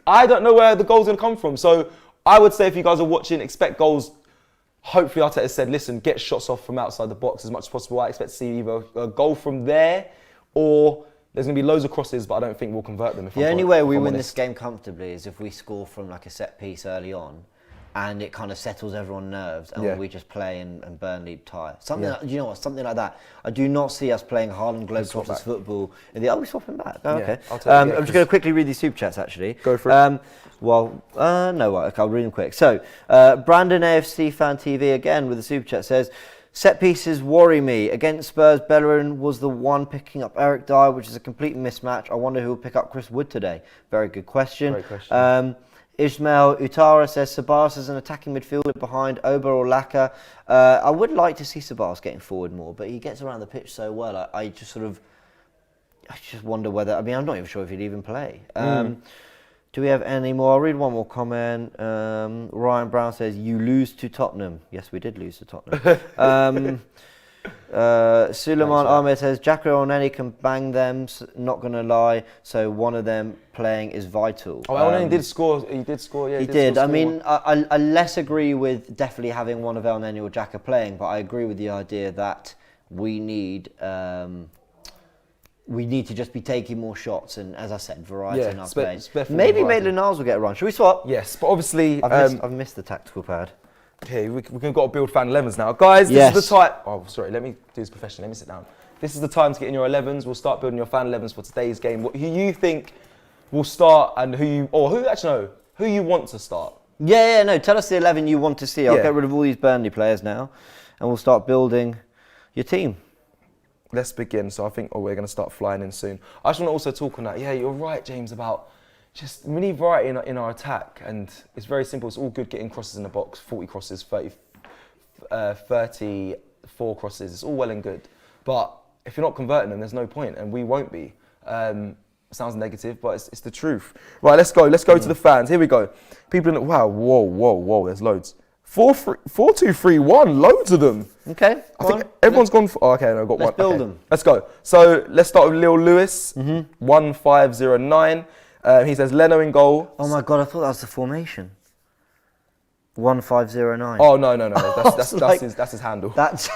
[SPEAKER 2] I don't know where the goal's going to come from. So I would say if you guys are watching, expect goals. Hopefully Arteta said, listen, get shots off from outside the box as much as possible. I expect to see either a goal from there or there's going to be loads of crosses, but I don't think we'll convert them.
[SPEAKER 3] The only way we win this game comfortably is if we score from like a set piece early on and it kind of settles everyone's nerves and we just play and Burnley tie. Something like, you know what, something like that. I do not see us playing Harlem Globetrotters football. Are we swapping back? Oh, okay. I'm just going to quickly read these super chats actually.
[SPEAKER 2] Go for it.
[SPEAKER 3] Okay, I'll read them quick. So, Brandon AFC Fan TV again with the super chat says, set pieces worry me. Against Spurs, Bellerin was the one picking up Eric Dyer, which is a complete mismatch. I wonder who will pick up Chris Wood today. Very good question.
[SPEAKER 2] Great question.
[SPEAKER 3] Ismail Utara says, Sabas is an attacking midfielder behind Ober or Laka. I would like to see Sabas getting forward more, but he gets around the pitch so well. I just wonder whether, I'm not even sure if he'd even play. Do we have any more? I'll read one more comment. Ryan Brown says, you lose to Tottenham. Yes, we did lose to Tottenham. Suleiman Ahmed says, Jacko or Nenny can bang them, not going to lie, so one of them playing is vital.
[SPEAKER 2] Nenny did score. He did score, yeah.
[SPEAKER 3] He did. I less agree with definitely having one of El Nenny or Jacko playing, but I agree with the idea that we need to just be taking more shots and, as I said, variety in our play. Maybe Maitland-Niles will get a run. Should we swap?
[SPEAKER 2] Yes, but obviously...
[SPEAKER 3] I've missed the tactical pad.
[SPEAKER 2] Okay, we've got to build fan 11s now. Guys, this is the time... Oh, sorry, let me do this professionally. Let me sit down. This is the time to get in your 11s. We'll start building your fan 11s for today's game. Who you think will start and who you want to start?
[SPEAKER 3] No, tell us the 11 you want to see. I'll get rid of all these Burnley players now and we'll start building your team.
[SPEAKER 2] Let's begin. So I think we're going to start flying in soon. I just want to also talk on that. Yeah, you're right, James, about just we need variety in our attack. And it's very simple. It's all good getting crosses in the box, 40 crosses, 34 crosses. It's all well and good. But if you're not converting them, there's no point. And we won't be. Sounds negative, but it's the truth. Right, let's go. Let's go to the fans. Here we go. People in the... Wow, whoa. There's loads. 4-2-3-1. Loads of them.
[SPEAKER 3] Okay.
[SPEAKER 2] I think everyone's gone for. Oh, okay, no, I've got one.
[SPEAKER 3] Let's build
[SPEAKER 2] Okay.
[SPEAKER 3] them.
[SPEAKER 2] Let's go. So let's start with Lil Lewis. 1509. He says Leno in goal.
[SPEAKER 3] Oh my God, I thought that was the formation. 1509.
[SPEAKER 2] Oh no. That's his handle.
[SPEAKER 3] That's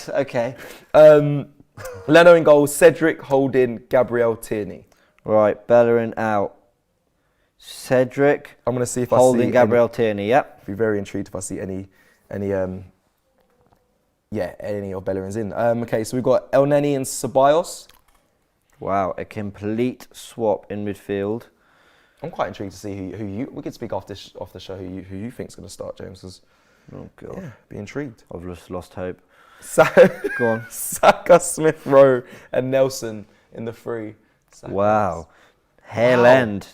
[SPEAKER 3] okay.
[SPEAKER 2] Leno in goal. Cedric, Holding, Gabriel, Tierney.
[SPEAKER 3] Right, Bellerin out. Cedric.
[SPEAKER 2] I'm gonna see if
[SPEAKER 3] Holding,
[SPEAKER 2] I see
[SPEAKER 3] Gabriel, Tierney. Yep.
[SPEAKER 2] Be very intrigued if I see any of Bellerin's in. Okay, so we've got El Neni and Ceballos.
[SPEAKER 3] Wow, a complete swap in midfield.
[SPEAKER 2] I'm quite intrigued to see who you. We could speak off the show who you think's going to start, James. 'Cause,
[SPEAKER 3] Oh God,
[SPEAKER 2] yeah, be intrigued.
[SPEAKER 3] I've just lost hope.
[SPEAKER 2] Go
[SPEAKER 3] on.
[SPEAKER 2] Saka, Smith Rowe, and Nelson in the three.
[SPEAKER 3] Wow, Hale End,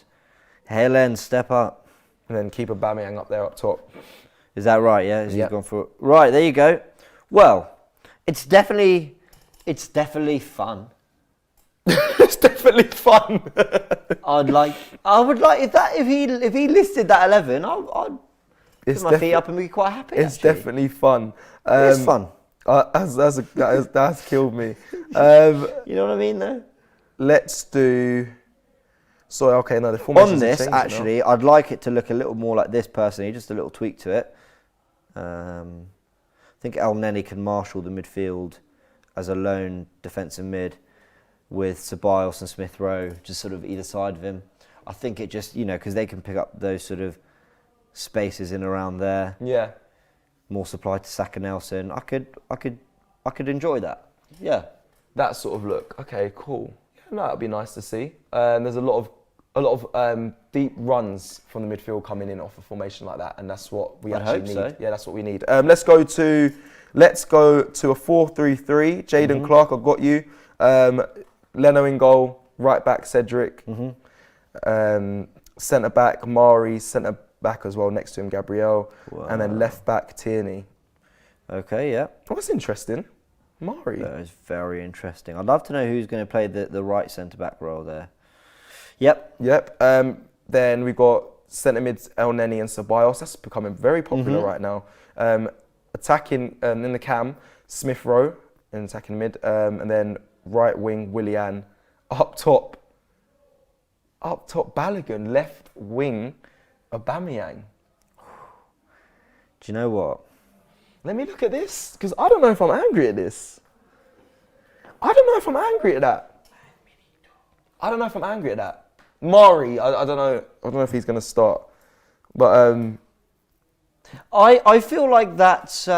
[SPEAKER 3] step up.
[SPEAKER 2] And then keep Aubameyang up there up top.
[SPEAKER 3] Is that right? Yeah, he's
[SPEAKER 2] Yep.
[SPEAKER 3] gone for it. Right, there you go. Well, it's definitely fun.
[SPEAKER 2] It's definitely fun.
[SPEAKER 3] I would like if he listed that 11, I'd put my feet up and be quite happy.
[SPEAKER 2] It's
[SPEAKER 3] actually.
[SPEAKER 2] definitely fun.
[SPEAKER 3] It's fun.
[SPEAKER 2] That's killed me.
[SPEAKER 3] You know what I mean, though.
[SPEAKER 2] Let's do. Sorry, okay, no, the formation's
[SPEAKER 3] On this,
[SPEAKER 2] changed now.
[SPEAKER 3] actually, I'd like it to look a little more like this personally, just a little tweak to it. I think El Neni can marshal the midfield as a lone defensive mid with Ceballos and Smith Rowe just sort of either side of him. I think it just, because they can pick up those sort of spaces in around there.
[SPEAKER 2] Yeah.
[SPEAKER 3] More supply to Saka Nelson. I could enjoy that. Yeah.
[SPEAKER 2] That sort of look. Okay, cool. Yeah, no, that'd be nice to see. There's a lot of deep runs from the midfield coming in off a formation like that, and that's what we actually need.
[SPEAKER 3] So.
[SPEAKER 2] Yeah, that's what we need. Let's go to a 4-3-3. Jaden Clark, I've got you. Leno in goal. Right back Cedric. Centre back Mari. Centre back as well next to him Gabriel.
[SPEAKER 3] Wow.
[SPEAKER 2] And then left back Tierney.
[SPEAKER 3] Okay, yeah.
[SPEAKER 2] Oh, that's interesting. Mari.
[SPEAKER 3] That is very interesting. I'd love to know who's going to play the right centre-back role there. Yep.
[SPEAKER 2] Then we've got centre mids El Neni and Ceballos. That's becoming very popular right now. Attacking in the cam, Smith Rowe in attacking mid, and then right wing Willian, up top Balogun, left wing Aubameyang.
[SPEAKER 3] Do you know what?
[SPEAKER 2] Let me look at this, because I don't know if I'm angry at this. I don't know if I'm angry at that. Mari, I don't know if he's going to start. But
[SPEAKER 3] I feel like that's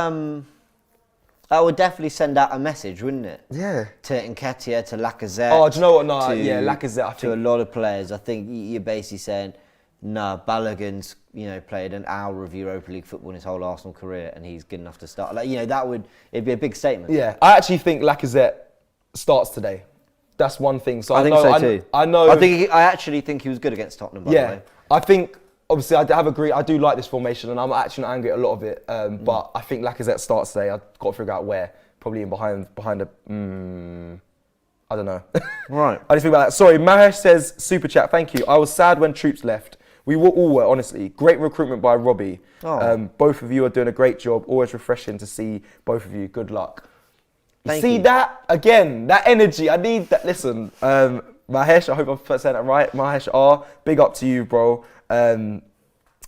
[SPEAKER 3] that would definitely send out a message, wouldn't it?
[SPEAKER 2] yeah.
[SPEAKER 3] To Nketiah, to Lacazette.
[SPEAKER 2] Oh, do you know what? No, yeah, Lacazette, I think.
[SPEAKER 3] To a lot of players, I think you're basically saying, no, Balogun's played an hour of Europa League football in his whole Arsenal career, and he's good enough to start. It'd be a big statement.
[SPEAKER 2] Yeah, I actually think Lacazette starts today. That's one thing. So
[SPEAKER 3] I think so too.
[SPEAKER 2] I know.
[SPEAKER 3] I actually think he was good against Tottenham. By the way.
[SPEAKER 2] I think obviously I have agreed. I do like this formation, and I'm actually not angry at a lot of it. But I think Lacazette starts today. I've got to figure out where. Probably in behind a. I don't know.
[SPEAKER 3] Right.
[SPEAKER 2] I just think about that. Sorry, Mahesh says super chat. Thank you. I was sad when Troops left. We all were, honestly. Great recruitment by Robbie.
[SPEAKER 3] Oh.
[SPEAKER 2] Both of you are doing a great job. Always refreshing to see both of you. Good luck.
[SPEAKER 3] Thank
[SPEAKER 2] See
[SPEAKER 3] you.
[SPEAKER 2] that? Again, that energy. I need that. Listen, Mahesh, I hope I'm saying that right. Mahesh R, big up to you, bro. I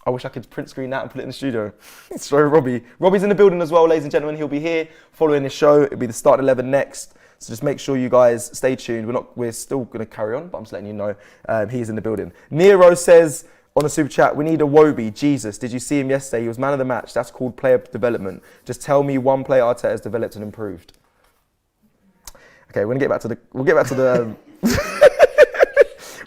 [SPEAKER 2] wish I could print screen that and put it in the studio. Sorry, Robbie. Robbie's in the building as well, ladies and gentlemen. He'll be here following the show. It'll be the start 11 next. So just make sure you guys stay tuned. We're still going to carry on, but I'm just letting you know he's in the building. Nero says on the super chat, we need a Wobie. Jesus, did you see him yesterday? He was man of the match. That's called player development. Just tell me one player Arteta has developed and improved. Okay, we're gonna get back to the. We'll get back to the.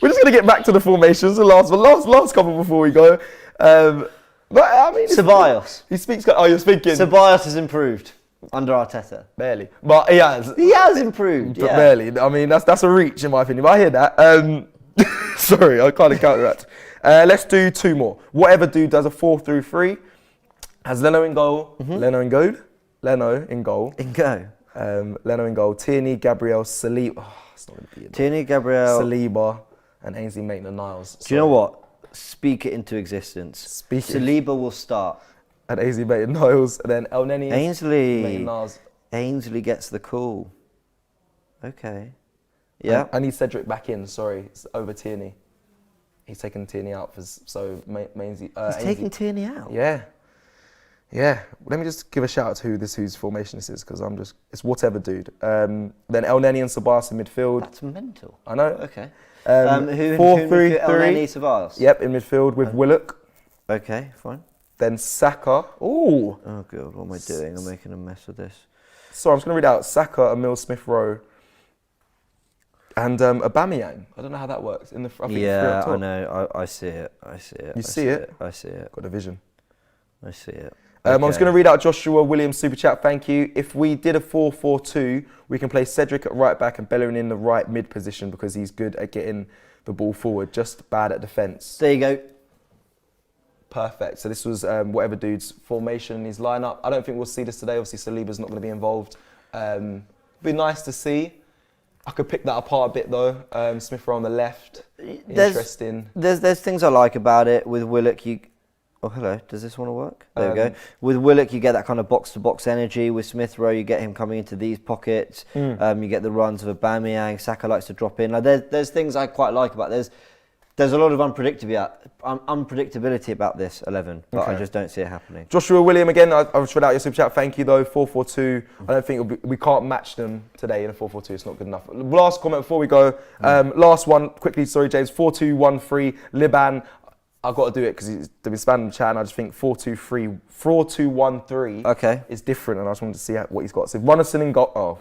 [SPEAKER 2] We're just gonna get back to the formations. The last couple before we go. But I mean,
[SPEAKER 3] Ceballos.
[SPEAKER 2] He speaks. Oh, you're speaking.
[SPEAKER 3] Ceballos has improved under Arteta.
[SPEAKER 2] Barely, but he has.
[SPEAKER 3] He has improved.
[SPEAKER 2] But
[SPEAKER 3] Yeah.
[SPEAKER 2] barely. I mean, that's a reach in my opinion. But I hear that. Sorry, I kind of counteract. Let's do two more. Whatever dude does a 4-3-3. Has Leno in goal. Leno in goal. Leno in goal.
[SPEAKER 3] In go.
[SPEAKER 2] Leno in goal. Tierney, Gabriel, Saliba. Oh, it's not going to be it.
[SPEAKER 3] Tierney, Gabriel.
[SPEAKER 2] Saliba and Ainsley Maitland-Niles.
[SPEAKER 3] Do you know what? Speak it into existence.
[SPEAKER 2] Speak it.
[SPEAKER 3] Saliba will start.
[SPEAKER 2] and Ainsley Maitland-Niles, and then El Neni,
[SPEAKER 3] Ainsley.
[SPEAKER 2] Maitland-Niles.
[SPEAKER 3] Ainsley gets the call. Okay. Yeah.
[SPEAKER 2] I need Cedric back in. Sorry, it's over Tierney. He's taken Tierney out so Ainsley.
[SPEAKER 3] He's taking Tierney out.
[SPEAKER 2] Yeah. Yeah. Let me just give a shout out to whose formation this is, because it's whatever, dude. Then El Neni and Ceballos in midfield.
[SPEAKER 3] That's mental.
[SPEAKER 2] I know.
[SPEAKER 3] Okay.
[SPEAKER 2] Who
[SPEAKER 3] 4-3-3. El Neni, Ceballos.
[SPEAKER 2] Yep, in midfield with Willock.
[SPEAKER 3] Okay, fine.
[SPEAKER 2] Then Saka. Ooh.
[SPEAKER 3] Oh god, what am I doing? I'm making a mess of this.
[SPEAKER 2] So I'm just going to read out Saka, Emile Smith-Rowe, and Aubameyang. I don't know how that works. I think
[SPEAKER 3] yeah, I know. I see it. I see it.
[SPEAKER 2] You see it?
[SPEAKER 3] I see it.
[SPEAKER 2] Got a vision.
[SPEAKER 3] I see it.
[SPEAKER 2] I'm just going to read out Joshua Williams super chat. Thank you. If we did a 4-4-2, we can play Cedric at right back and Bellerin in the right mid position because he's good at getting the ball forward, just bad at defence.
[SPEAKER 3] There you go.
[SPEAKER 2] Perfect. So this was whatever dude's formation in his lineup. I don't think we'll see this today. Obviously, Saliba's not going to be involved. Be nice to see. I could pick that apart a bit though. Smith-Rowe on the left. Interesting.
[SPEAKER 3] There's things I like about it. With Willock, oh hello. Does this want to work? There we go. With Willock, you get that kind of box-to-box energy. With Smith-Rowe, you get him coming into these pockets. You get the runs of Aubameyang. Saka likes to drop in. Like there's things I quite like about it. There's a lot of unpredictability about this 11, but I just don't see it happening. Joshua
[SPEAKER 2] William again, I've read out your super chat. Thank you though. 4-4-2. I don't think we can't match them today in a 4-4-2. It's not good enough. Last comment before we go. Last one quickly. Sorry, James. 4-2-1-3. Liban. I've got to do it because they've been spamming the chat, and I just think 4-2-3, 4-2-1-3
[SPEAKER 3] okay.
[SPEAKER 2] is different, and I just wanted to see what he's got. So Runnison in goal. Oh,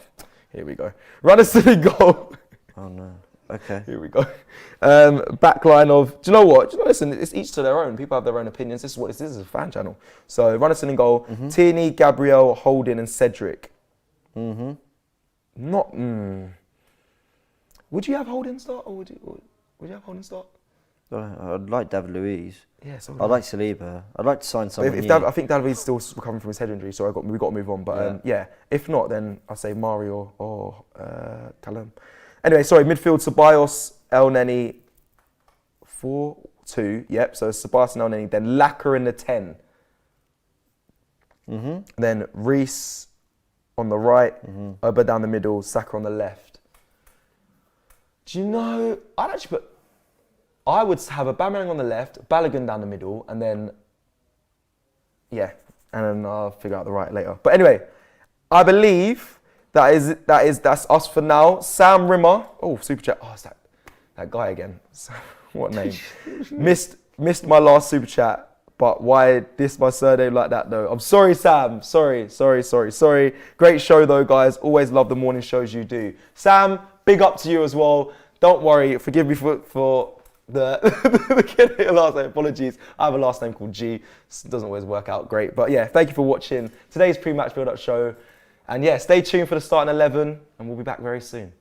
[SPEAKER 2] here we go. Runnison in goal.
[SPEAKER 3] Oh no. Okay.
[SPEAKER 2] Here we go. Backline of, do you know what? Listen, it's each to their own. People have their own opinions. This is what this is, a fan channel. So Runnison in goal, Tierney, Gabriel, Holding, and Cedric. Would you have Holding start, or would you have Holding start?
[SPEAKER 3] I'd like David Luiz.
[SPEAKER 2] Yeah, so
[SPEAKER 3] I'd like Saliba. I'd like to sign someone new.
[SPEAKER 2] I think David Luiz is still recovering from his head injury, so we've got to move on. But yeah, if not, then I'll say Mario or Callum. Anyway, sorry, midfield, Ceballos, El Neni, 4-2, yep, so Ceballos and El Neni, then Lacquer in the 10. Then Reece on the right, Oba down the middle, Saka on the left. Do you know, I would have Aubameyang on the left, Balogun down the middle, and then, yeah, and then I'll figure out the right later. But anyway, I believe that's us for now. Sam Rimmer. Oh, super chat. Oh, it's that guy again. What name? missed my last super chat, but why this my surname like that though? I'm sorry, Sam. Sorry. Great show though, guys. Always love the morning shows you do. Sam, big up to you as well. Don't worry. Forgive me for the last name. Apologies. I have a last name called G. It doesn't always work out great. But yeah, thank you for watching today's pre-match build-up show. And yeah, stay tuned for the starting 11, and we'll be back very soon.